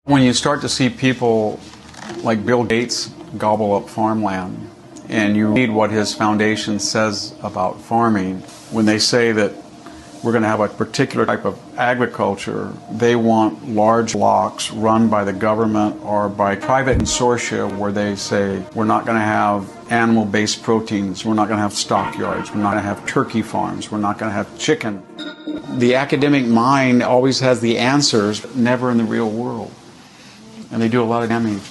When you start to see people like Bill Gates gobble up farmland, and you read what his foundation says about farming, when they say that we're going to have a particular type of agriculture, they want large blocks run by the government or by private consortia where they say we're not going to have animal-based proteins, we're not going to have stockyards, we're not going to have turkey farms, we're not going to have chicken. The academic mind always has the answers, but never in the real world. And they do a lot of damage.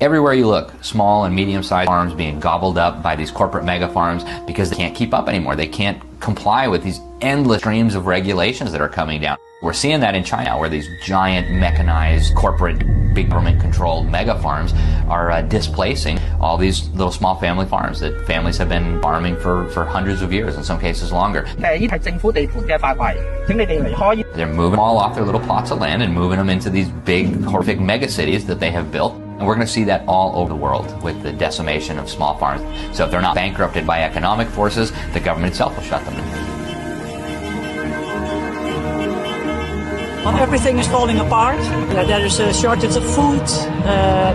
Everywhere you look, small and medium-sized farms being gobbled up by these corporate mega farms because they can't keep up anymore. They can't comply with these endless streams of regulations that are coming down. We're seeing that in China, where these giant mechanized corporate big government-controlled mega farms are displacing all these little small family farms that families have been farming for hundreds of years, in some cases longer. They're moving all off their little plots of land and moving them into these big, horrific mega cities that they have built. And we're going to see that all over the world with the decimation of small farms. So if they're not bankrupted by economic forces, the government itself will shut them down. Everything is falling apart. There is a shortage of food.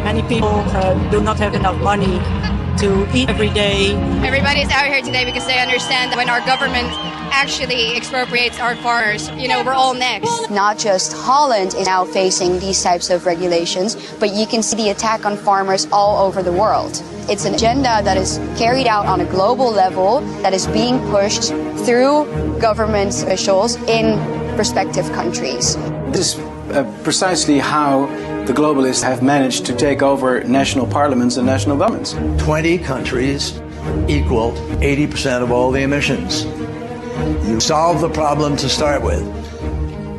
Many people do not have enough money to eat every day. Everybody's out here today because they understand that when our government actually expropriates our farmers, we're all next. Not just Holland is now facing these types of regulations, but you can see the attack on farmers all over the world. It's an agenda that is carried out on a global level, that is being pushed through government officials in respective countries. This is precisely how the globalists have managed to take over national parliaments and national governments. 20 countries equal 80% of all the emissions. You solve the problem to start with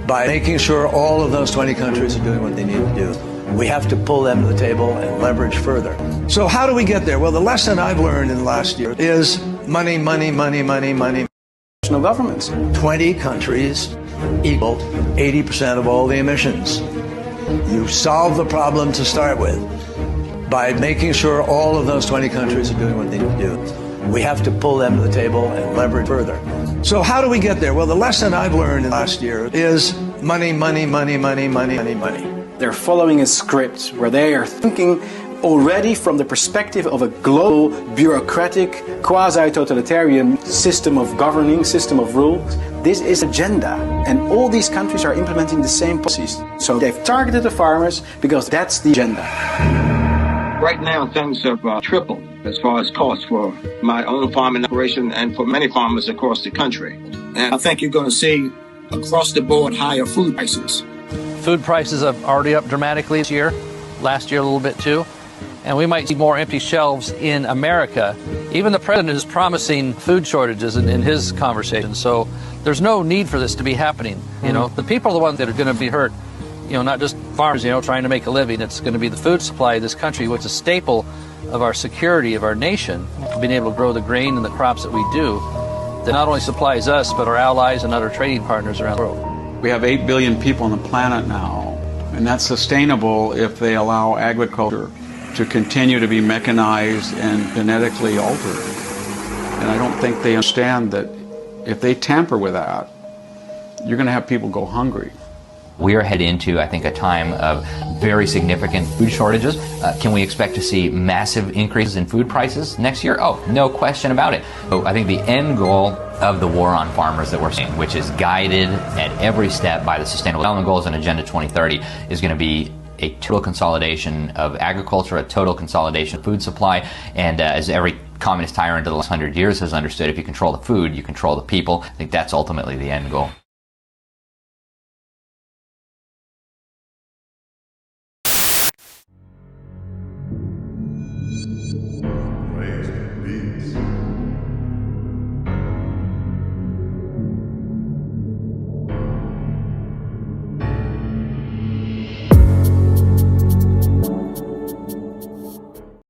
by making sure all of those 20 countries are doing what they need to do. We have to pull them to the table and leverage further. So how do we get there? Well, the lesson I've learned in the last year is money, money, money, money, money. National governments. 20 countries equal 80% of all the emissions. You solve the problem to start with by making sure all of those 20 countries are doing what they need to do. We have to pull them to the table and leverage further. So how do we get there? Well, the lesson I've learned in the last year is money, money, money, money, money, money, money. They're following a script where they are thinking already from the perspective of a global, bureaucratic, quasi-totalitarian system of governing, system of rules. This is agenda, and all these countries are implementing the same policies. So they've targeted the farmers because that's the agenda. Right now, things have tripled as far as costs for my own farming operation and for many farmers across the country. And I think you're going to see across the board higher food prices. Food prices are already up dramatically this year, last year a little bit too. And we might see more empty shelves in America. Even the president is promising food shortages in his conversation. So there's no need for this to be happening. The people are the ones that are going to be hurt. Not just farmers, trying to make a living. It's going to be the food supply of this country, which is a staple of our security of our nation, being able to grow the grain and the crops that we do, that not only supplies us, but our allies and other trading partners around the world. We have 8 billion people on the planet now, and that's sustainable if they allow agriculture to continue to be mechanized and genetically altered. And I don't think they understand that if they tamper with that, you're going to have people go hungry. We are headed into, I think, a time of very significant food shortages. Can we expect to see massive increases in food prices next year? Oh, no question about it. So I think the end goal of the war on farmers that we're seeing, which is guided at every step by the Sustainable Development Goals and Agenda 2030, is going to be a total consolidation of agriculture, a total consolidation of food supply, and as every communist tyrant of the last 100 years has understood, if you control the food, you control the people. I think that's ultimately the end goal.